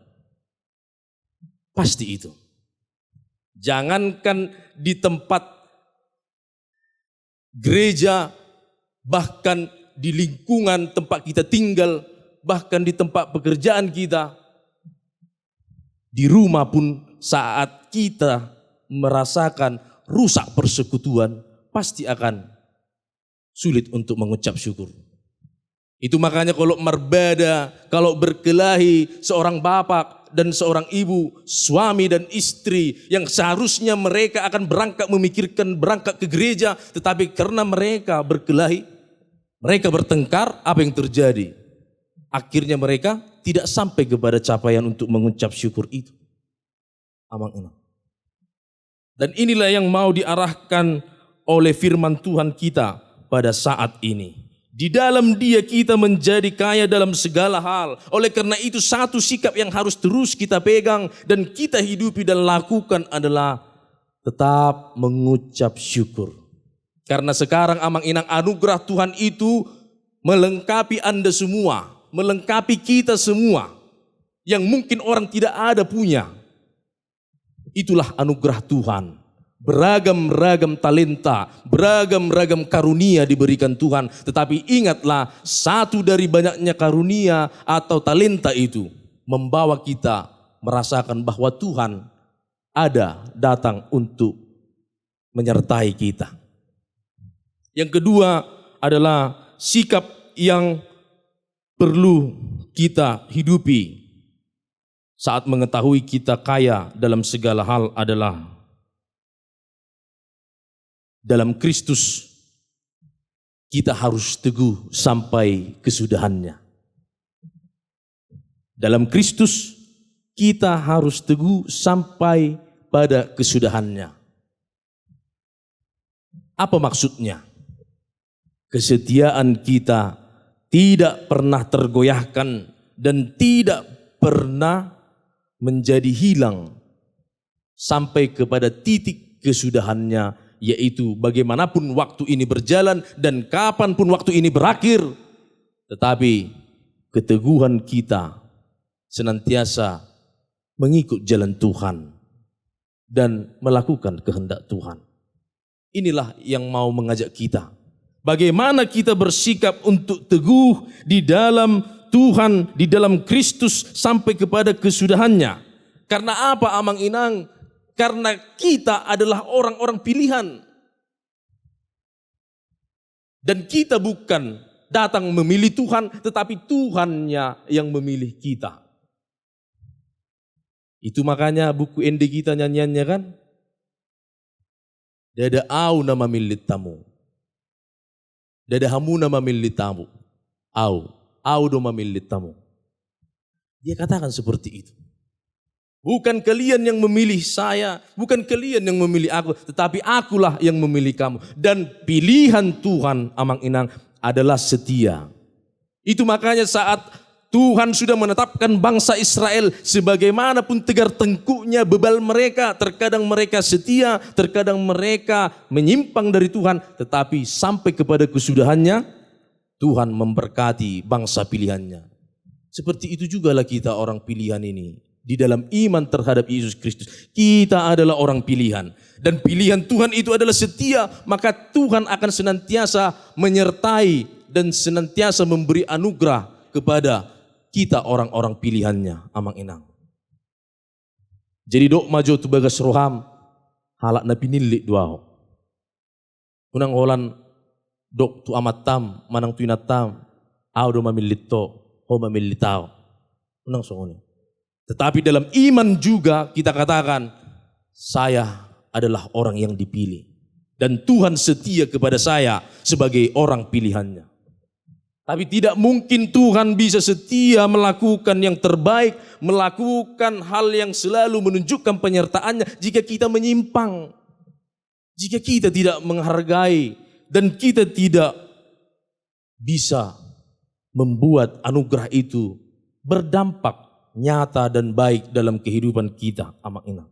Pasti itu. Jangankan di tempat gereja, bahkan di lingkungan tempat kita tinggal, bahkan di tempat pekerjaan kita, di rumah pun saat kita merasakan rusak persekutuan, pasti akan sulit untuk mengucap syukur. Itu makanya kalau marbada, kalau berkelahi seorang bapak dan seorang ibu, suami dan istri yang seharusnya mereka akan memikirkan berangkat ke gereja, tetapi karena mereka berkelahi, mereka bertengkar, apa yang terjadi? Akhirnya mereka tidak sampai kepada capaian untuk mengucap syukur itu. Aman. Dan inilah yang mau diarahkan oleh firman Tuhan kita pada saat ini. Di dalam Dia kita menjadi kaya dalam segala hal. Oleh karena itu satu sikap yang harus terus kita pegang dan kita hidupi dan lakukan adalah tetap mengucap syukur. Karena sekarang Amang Inang, anugerah Tuhan itu melengkapi Anda semua, melengkapi kita semua. Yang mungkin orang tidak ada punya. Itulah anugerah Tuhan. Beragam-ragam talenta, beragam-ragam karunia diberikan Tuhan. Tetapi ingatlah, satu dari banyaknya karunia atau talenta itu membawa kita merasakan bahwa Tuhan ada datang untuk menyertai kita. Yang kedua adalah sikap yang perlu kita hidupi saat mengetahui kita kaya dalam segala hal adalah dalam Kristus kita harus teguh sampai kesudahannya. Dalam Kristus kita harus teguh sampai pada kesudahannya. Apa maksudnya? Kesetiaan kita tidak pernah tergoyahkan dan tidak pernah menjadi hilang sampai kepada titik kesudahannya, yaitu bagaimanapun waktu ini berjalan dan kapanpun waktu ini berakhir, tetapi keteguhan kita senantiasa mengikut jalan Tuhan dan melakukan kehendak Tuhan. Inilah yang mau mengajak kita. Bagaimana kita bersikap untuk teguh di dalam Tuhan, di dalam Kristus sampai kepada kesudahannya. Karena apa Amang Inang? Karena kita adalah orang-orang pilihan. Dan kita bukan datang memilih Tuhan, tetapi Tuhannya yang memilih kita. Itu makanya buku ende kita nyanyiannya kan? Dada au nama milit tamu. Dada hamu nama milit tamu. Au do mamilit tamu. Dia katakan seperti itu. Bukan kalian yang memilih saya, bukan kalian yang memilih aku, tetapi akulah yang memilih kamu. Dan pilihan Tuhan, Amang Inang, adalah setia. Itu makanya saat Tuhan sudah menetapkan bangsa Israel, sebagaimanapun tegar tengkuknya bebal mereka, terkadang mereka setia, terkadang mereka menyimpang dari Tuhan, tetapi sampai kepada kesudahannya, Tuhan memberkati bangsa pilihannya. Seperti itu jugalah kita orang pilihan ini. Di dalam iman terhadap Yesus Kristus, kita adalah orang pilihan. Dan pilihan Tuhan itu adalah setia, maka Tuhan akan senantiasa menyertai dan senantiasa memberi anugerah kepada kita orang-orang pilihannya, Amang Inang. Jadi dok maju tu bagas roham, halak na pinilik duaho. Unang holan dok tu amat tam, manang tu inatam, au do mamilito, ho mamilitao. Unang songono. Tetapi dalam iman juga kita katakan, saya adalah orang yang dipilih. Dan Tuhan setia kepada saya sebagai orang pilihannya. Tapi tidak mungkin Tuhan bisa setia melakukan yang terbaik, melakukan hal yang selalu menunjukkan penyertaannya jika kita menyimpang. Jika kita tidak menghargai dan kita tidak bisa membuat anugerah itu berdampak nyata dan baik dalam kehidupan kita, Amang Inang.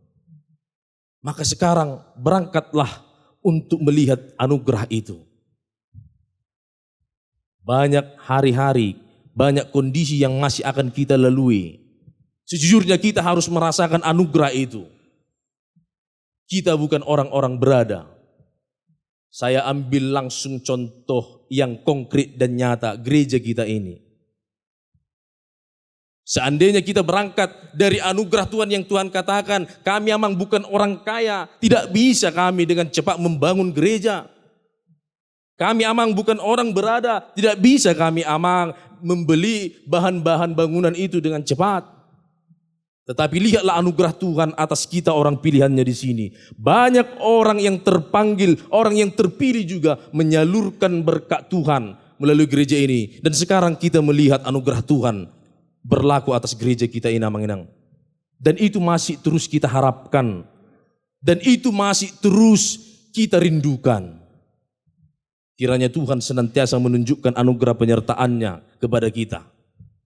Maka sekarang berangkatlah untuk melihat anugerah itu. banyak hari-hari, banyak kondisi yang masih akan kita lalui. Sejujurnya kita harus merasakan anugerah itu. Kita bukan orang-orang berada. Saya ambil langsung contoh yang konkret dan nyata gereja kita ini. Seandainya kita berangkat dari anugerah Tuhan yang Tuhan katakan, kami memang bukan orang kaya, tidak bisa kami dengan cepat membangun gereja. Kami amang bukan orang berada, tidak bisa kami amang membeli bahan-bahan bangunan itu dengan cepat. Tetapi lihatlah anugerah Tuhan atas kita orang pilihannya di sini. Banyak orang yang terpanggil, orang yang terpilih juga menyalurkan berkat Tuhan melalui gereja ini. Dan sekarang kita melihat anugerah Tuhan berlaku atas gereja kita ini Manginang. Dan itu masih terus kita harapkan. Dan itu masih terus kita rindukan. Kiranya Tuhan senantiasa menunjukkan anugerah penyertaannya kepada kita.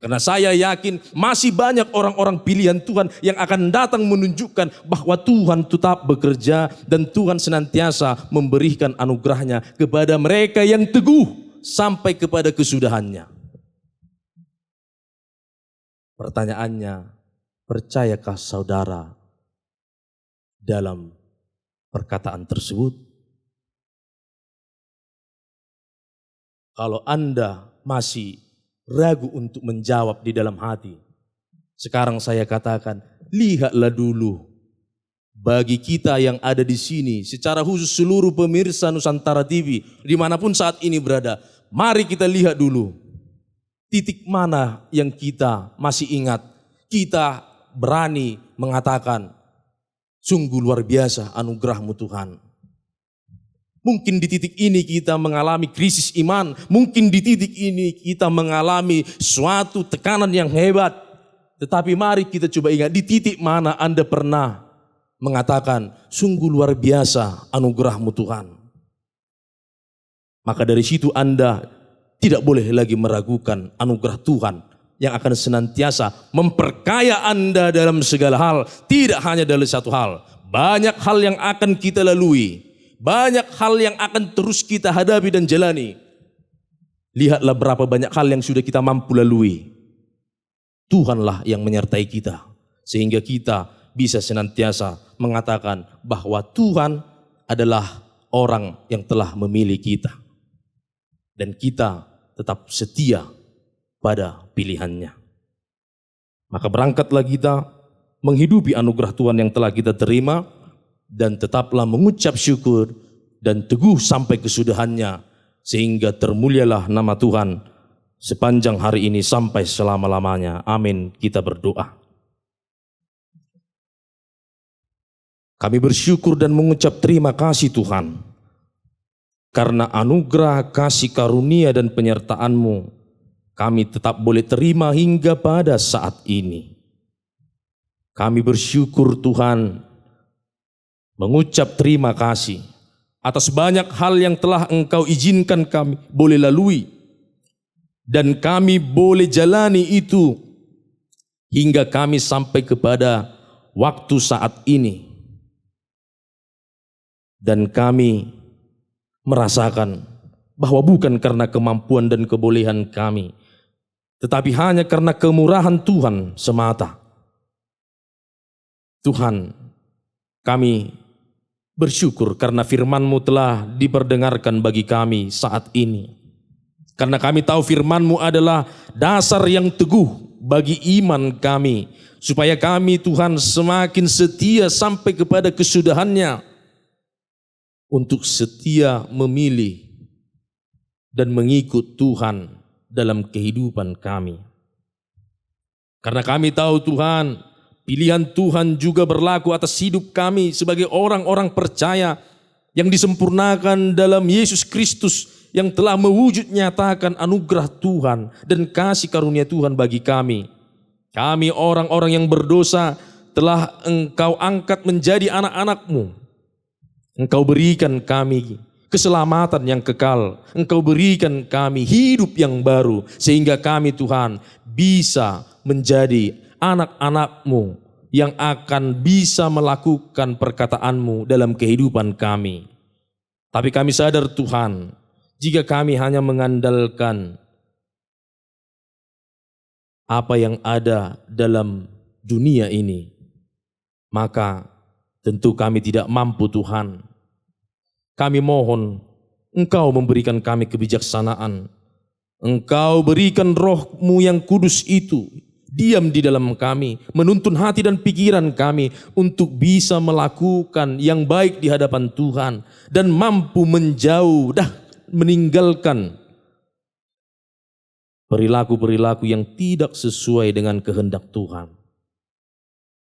Karena saya yakin masih banyak orang-orang pilihan Tuhan yang akan datang menunjukkan bahwa Tuhan tetap bekerja dan Tuhan senantiasa memberikan anugerahnya kepada mereka yang teguh sampai kepada kesudahannya. Pertanyaannya, percayakah saudara dalam perkataan tersebut? Kalau Anda masih ragu untuk menjawab di dalam hati, sekarang saya katakan, lihatlah dulu bagi kita yang ada di sini, secara khusus seluruh pemirsa Nusantara TV, dimanapun saat ini berada, mari kita lihat dulu titik mana yang kita masih ingat, kita berani mengatakan, sungguh luar biasa anugerah-Mu Tuhan. Mungkin di titik ini kita mengalami krisis iman. Mungkin di titik ini kita mengalami suatu tekanan yang hebat. Tetapi mari kita coba ingat di titik mana Anda pernah mengatakan sungguh luar biasa anugerah-Mu Tuhan. Maka dari situ Anda tidak boleh lagi meragukan anugerah Tuhan yang akan senantiasa memperkaya Anda dalam segala hal. Tidak hanya dalam satu hal. Banyak hal yang akan kita lalui. Banyak hal yang akan terus kita hadapi dan jalani. Lihatlah berapa banyak hal yang sudah kita mampu lalui. Tuhanlah yang menyertai kita. Sehingga kita bisa senantiasa mengatakan bahwa Tuhan adalah orang yang telah memilih kita. Dan kita tetap setia pada pilihannya. Maka berangkatlah kita menghidupi anugerah Tuhan yang telah kita terima. Dan tetaplah mengucap syukur dan teguh sampai kesudahannya. Sehingga termulialah nama Tuhan sepanjang hari ini sampai selama-lamanya. Amin. Kita berdoa. Kami bersyukur dan mengucap terima kasih Tuhan. Karena anugerah, kasih karunia dan penyertaan-Mu, kami tetap boleh terima hingga pada saat ini. Kami bersyukur Tuhan, mengucap terima kasih atas banyak hal yang telah Engkau izinkan kami boleh lalui. Dan kami boleh jalani itu hingga kami sampai kepada waktu saat ini. Dan kami merasakan bahwa bukan karena kemampuan dan kebolehan kami, tetapi hanya karena kemurahan Tuhan semata. Tuhan, kami bersyukur karena firman-Mu telah diperdengarkan bagi kami saat ini. Karena kami tahu firman-Mu adalah dasar yang teguh bagi iman kami. Supaya kami Tuhan semakin setia sampai kepada kesudahannya. Untuk setia memilih dan mengikut Tuhan dalam kehidupan kami. Karena kami tahu Tuhan, pilihan Tuhan juga berlaku atas hidup kami sebagai orang-orang percaya yang disempurnakan dalam Yesus Kristus yang telah mewujud nyatakan anugerah Tuhan dan kasih karunia Tuhan bagi kami. Kami orang-orang yang berdosa telah Engkau angkat menjadi anak-anak-Mu. Engkau berikan kami keselamatan yang kekal. Engkau berikan kami hidup yang baru sehingga kami Tuhan bisa menjadi anak-anak-Mu yang akan bisa melakukan perkataan-Mu dalam kehidupan kami. Tapi kami sadar Tuhan, jika kami hanya mengandalkan apa yang ada dalam dunia ini, maka tentu kami tidak mampu Tuhan. Kami mohon Engkau memberikan kami kebijaksanaan. Engkau berikan Roh-Mu yang kudus itu diam di dalam kami, menuntun hati dan pikiran kami untuk bisa melakukan yang baik di hadapan Tuhan dan mampu meninggalkan perilaku-perilaku yang tidak sesuai dengan kehendak Tuhan.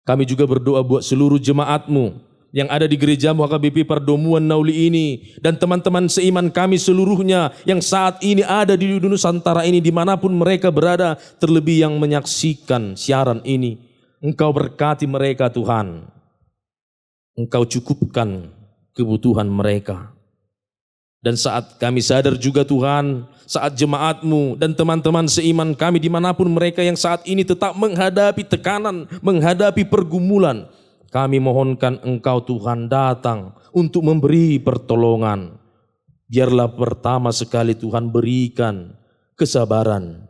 Kami juga berdoa buat seluruh jemaat-Mu yang ada di gereja-Mu HKBP Pardomuan Nauli ini dan teman-teman seiman kami seluruhnya yang saat ini ada di Nusantara ini dimanapun mereka berada, terlebih yang menyaksikan siaran ini. Engkau berkati mereka Tuhan. Engkau cukupkan kebutuhan mereka. Dan saat kami sadar juga Tuhan, saat jemaat-Mu dan teman-teman seiman kami dimanapun mereka yang saat ini tetap menghadapi tekanan, menghadapi pergumulan, kami mohonkan Engkau Tuhan datang untuk memberi pertolongan. Biarlah pertama sekali Tuhan berikan kesabaran,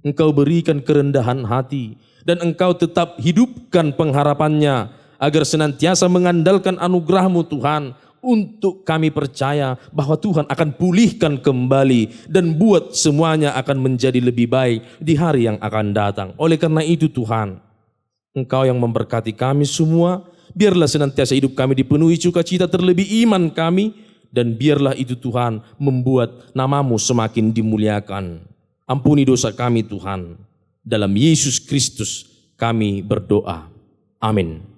Engkau berikan kerendahan hati, dan Engkau tetap hidupkan pengharapannya agar senantiasa mengandalkan anugerah-Mu Tuhan, untuk kami percaya bahwa Tuhan akan pulihkan kembali dan buat semuanya akan menjadi lebih baik di hari yang akan datang. Oleh karena itu Tuhan, Engkau yang memberkati kami semua, biarlah senantiasa hidup kami dipenuhi sukacita terlebih iman kami, dan biarlah itu Tuhan membuat nama-Mu semakin dimuliakan. Ampuni dosa kami Tuhan, dalam Yesus Kristus kami berdoa. Amin.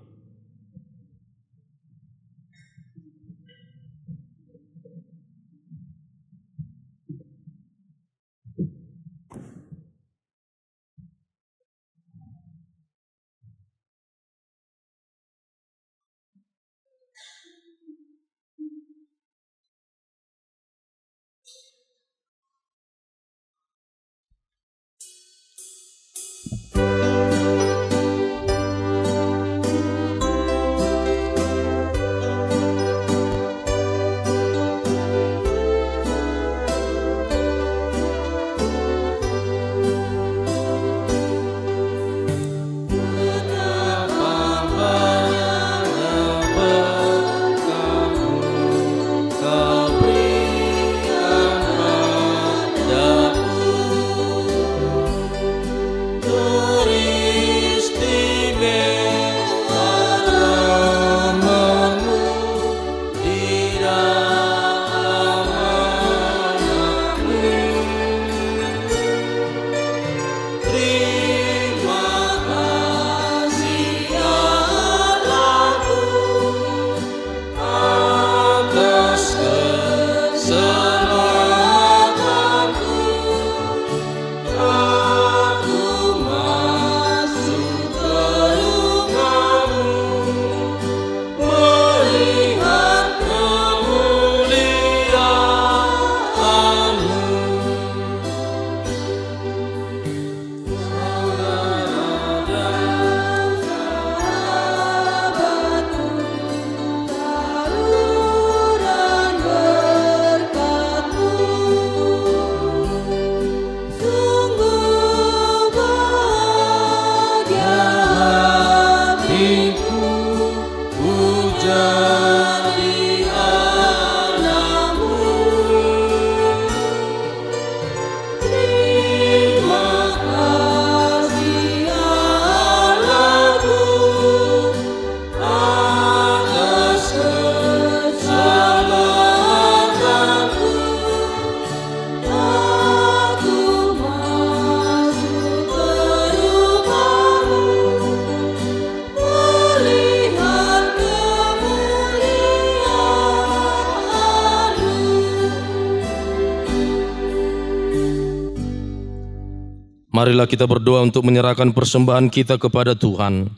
Marilah kita berdoa untuk menyerahkan persembahan kita kepada Tuhan.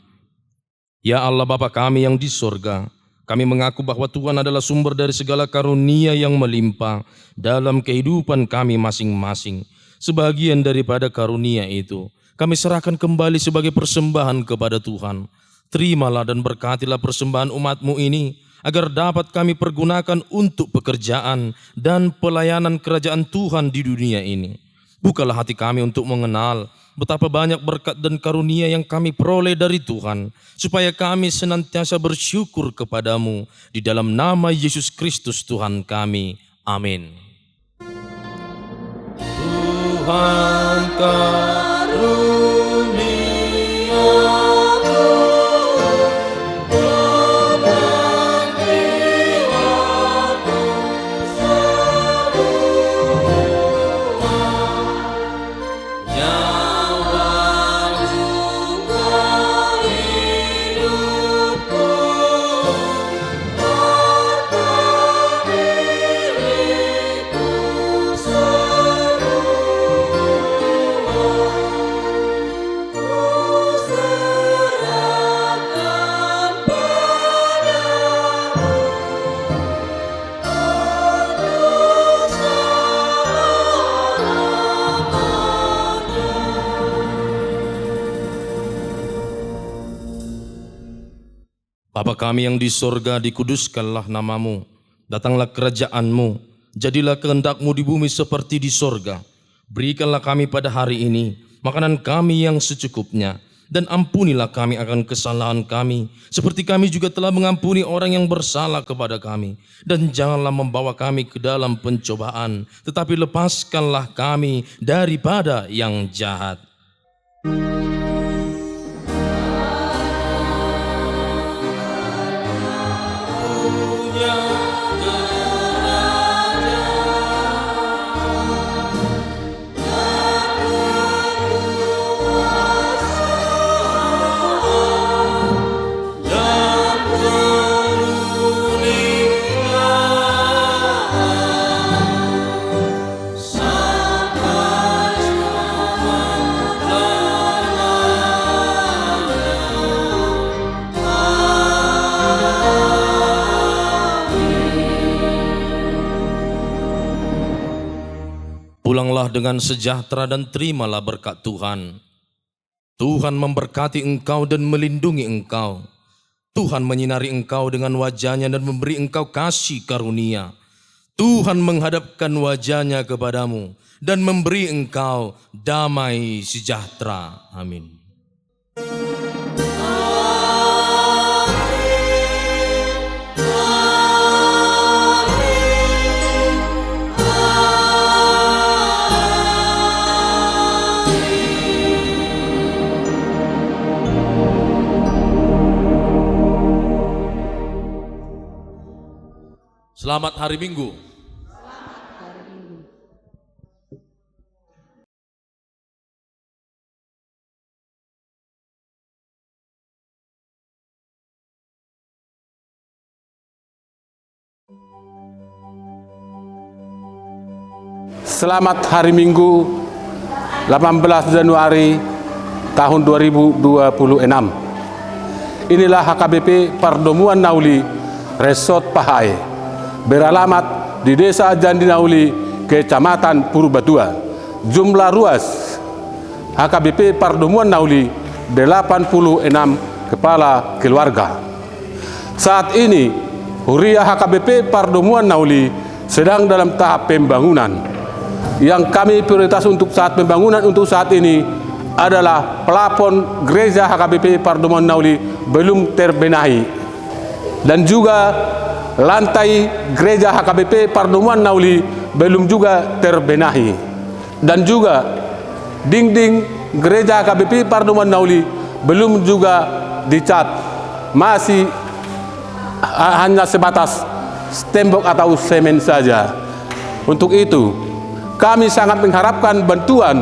Ya Allah Bapa kami yang di sorga, kami mengaku bahwa Tuhan adalah sumber dari segala karunia yang melimpah dalam kehidupan kami masing-masing. Sebagian daripada karunia itu kami serahkan kembali sebagai persembahan kepada Tuhan. Terimalah dan berkatilah persembahan umat-Mu ini, agar dapat kami pergunakan untuk pekerjaan dan pelayanan kerajaan Tuhan di dunia ini. Bukalah hati kami untuk mengenal betapa banyak berkat dan karunia yang kami peroleh dari Tuhan, supaya kami senantiasa bersyukur kepadamu di dalam nama Yesus Kristus Tuhan kami. Amin. Tuhan Bapa kami yang di sorga, dikuduskanlah namamu. Datanglah kerajaanmu, jadilah kehendak-Mu di bumi seperti di sorga. Berikanlah kami pada hari ini makanan kami yang secukupnya, dan ampunilah kami akan kesalahan kami, seperti kami juga telah mengampuni orang yang bersalah kepada kami. Dan janganlah membawa kami ke dalam pencobaan, tetapi lepaskanlah kami daripada yang jahat. Pulanglah dengan sejahtera dan terimalah berkat Tuhan. Tuhan memberkati engkau dan melindungi engkau. Tuhan menyinari engkau dengan wajah-Nya dan memberi engkau kasih karunia. Tuhan menghadapkan wajah-Nya kepadamu dan memberi engkau damai sejahtera. Amin. Selamat hari Minggu. Selamat hari Minggu 18 Januari tahun 2026. Inilah HKBP Pardomuan Nauli Resort Pahai, beralamat di Desa Jandinauli, Kecamatan Purbatua. Jumlah ruas HKBP Pardomuan Nauli 86 kepala keluarga. Saat ini Huria HKBP Pardomuan Nauli sedang dalam tahap pembangunan. Yang kami prioritas untuk saat pembangunan untuk saat ini adalah plafon gereja HKBP Pardomuan Nauli belum terbenahi, dan juga lantai gereja HKBP Pardomuan Nauli belum juga terbenahi, dan juga dinding gereja HKBP Pardomuan Nauli belum juga dicat, masih hanya sebatas tembok atau semen saja. Untuk itu kami sangat mengharapkan bantuan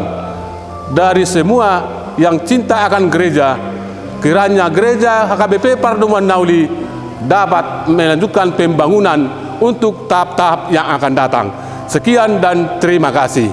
dari semua yang cinta akan gereja, kiranya gereja HKBP Pardomuan Nauli dapat melanjutkan pembangunan untuk tahap-tahap yang akan datang. Sekian dan terima kasih.